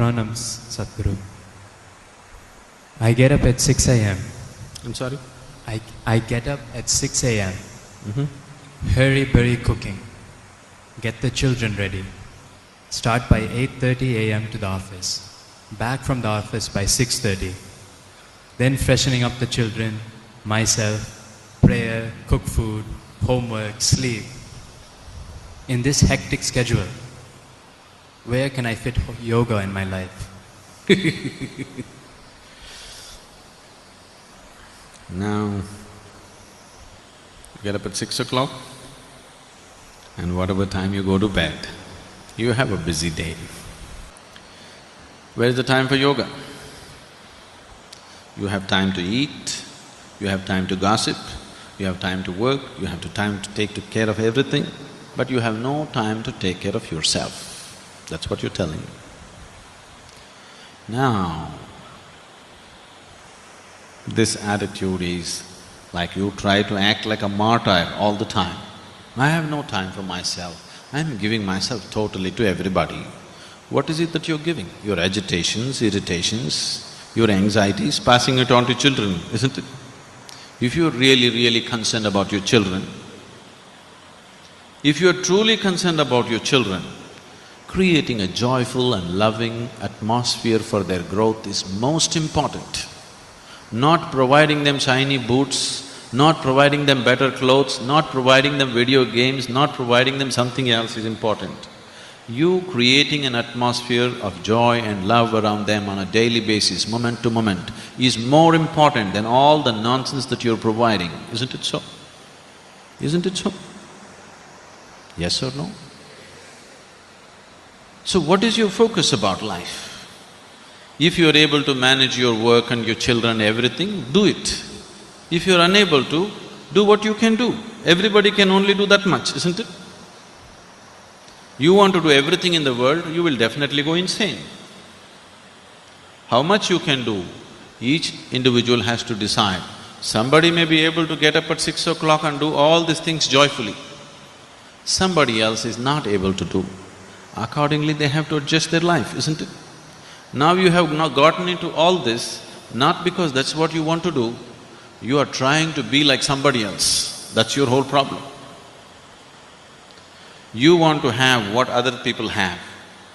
Pranams, Sadhguru. I get up at 6 a.m. I'm sorry? I get up at 6 a.m. Mm-hmm. Hurry cooking. Get the children ready. Start by 8:30 a.m. to the office. Back from the office by 6:30. Then freshening up the children, myself, prayer, cook food, homework, sleep. In this hectic schedule, where can I fit yoga in my life? Now, you get up at 6 o'clock and whatever time you go to bed, you have a busy day. Where is the time for yoga? You have time to eat, you have time to gossip, you have time to work, you have time to take care of everything, but you have no time to take care of yourself. That's what you're telling me. Now, this attitude is like you try to act like a martyr all the time. I have no time for myself, I'm giving myself totally to everybody. What is it that you're giving? Your agitations, irritations, your anxieties, passing it on to children, isn't it? If you're really concerned about your children, if you're truly concerned about your children, creating a joyful and loving atmosphere for their growth is most important. Not providing them shiny boots, not providing them better clothes, not providing them video games, not providing them something else is important. You creating an atmosphere of joy and love around them on a daily basis, moment to moment, is more important than all the nonsense that you're providing, isn't it so? Isn't it so? Yes or no? So what is your focus about life? If you're able to manage your work and your children, everything, do it. If you're unable to, do what you can do. Everybody can only do that much, isn't it? You want to do everything in the world, you will definitely go insane. How much you can do, each individual has to decide. Somebody may be able to get up at 6 o'clock and do all these things joyfully. Somebody else is not able to do. Accordingly, they have to adjust their life, isn't it? Now you have not gotten into all this, not because that's what you want to do, you are trying to be like somebody else. That's your whole problem. You want to have what other people have.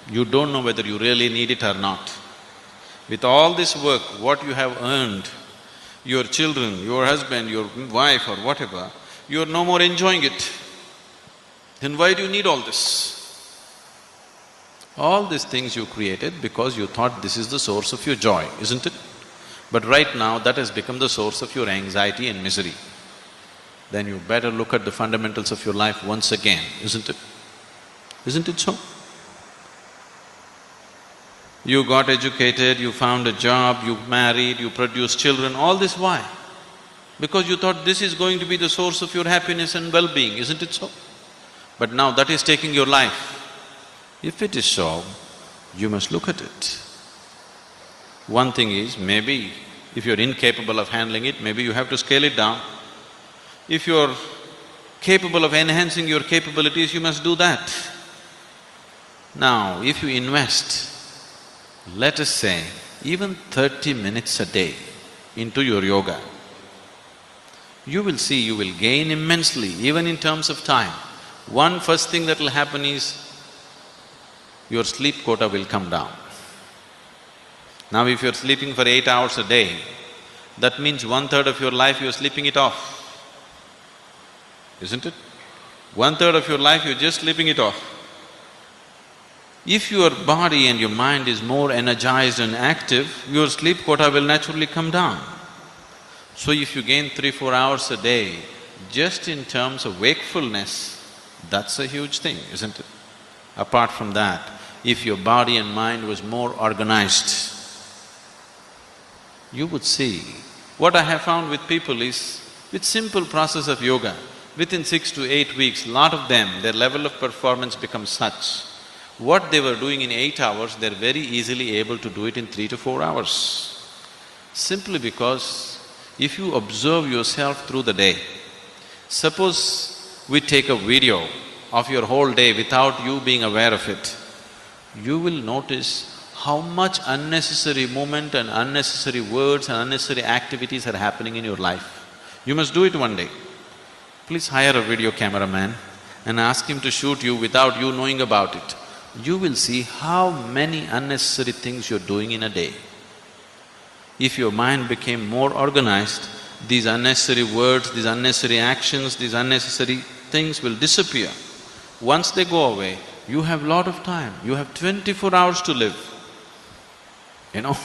You don't know whether you really need it or not. With all this work, what you have earned, your children, your husband, your wife or whatever, you are no more enjoying it. Then why do you need all this? All these things you created because you thought this is the source of your joy, isn't it? But right now, that has become the source of your anxiety and misery. Then you better look at the fundamentals of your life once again, isn't it? Isn't it so? You got educated, you found a job, you married, you produced children, all this why? Because you thought this is going to be the source of your happiness and well-being, isn't it so? But now that is taking your life. If it is so, you must look at it. One thing is, maybe if you're incapable of handling it, maybe you have to scale it down. If you're capable of enhancing your capabilities, you must do that. Now, if you invest, let us say, even 30 minutes a day into your yoga, you will see you will gain immensely, even in terms of time. One first thing that will happen is, your sleep quota will come down. Now if you're sleeping for 8 hours a day, that means 1/3 of your life you're sleeping it off, isn't it? 1/3 of your life you're just sleeping it off. If your body and your mind is more energized and active, your sleep quota will naturally come down. So if you gain 3-4 hours a day, just in terms of wakefulness, that's a huge thing, isn't it? Apart from that, if your body and mind was more organized, you would see. What I have found with people is, with simple process of yoga, within 6 to 8 weeks, lot of them, their level of performance becomes such. What they were doing in 8 hours, they're very easily able to do it in 3 to 4 hours. Simply because if you observe yourself through the day, suppose we take a video of your whole day without you being aware of it, you will notice how much unnecessary movement and unnecessary words and unnecessary activities are happening in your life. You must do it one day. Please hire a video cameraman and ask him to shoot you without you knowing about it. You will see how many unnecessary things you're doing in a day. If your mind became more organized, these unnecessary words, these unnecessary actions, these unnecessary things will disappear. Once they go away, you have lot of time, you have 24 hours to live, you know.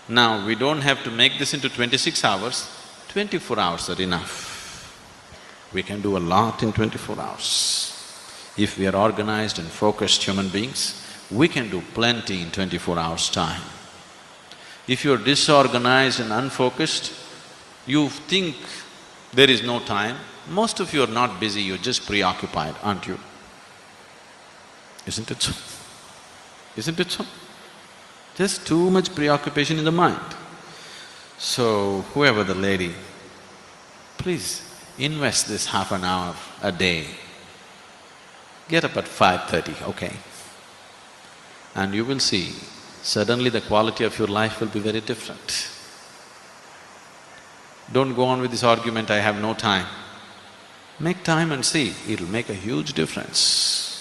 Now, we don't have to make this into 26 hours, 24 hours are enough. We can do a lot in 24 hours. If we are organized and focused human beings, we can do plenty in 24 hours' time. If you're disorganized and unfocused, you think there is no time. Most of you are not busy, you're just preoccupied, aren't you? Isn't it so? Isn't it so? Just too much preoccupation in the mind. So, whoever the lady, please invest this half an hour a day. Get up at 5:30, okay? And you will see, suddenly the quality of your life will be very different. Don't go on with this argument, I have no time. Make time and see, it'll make a huge difference.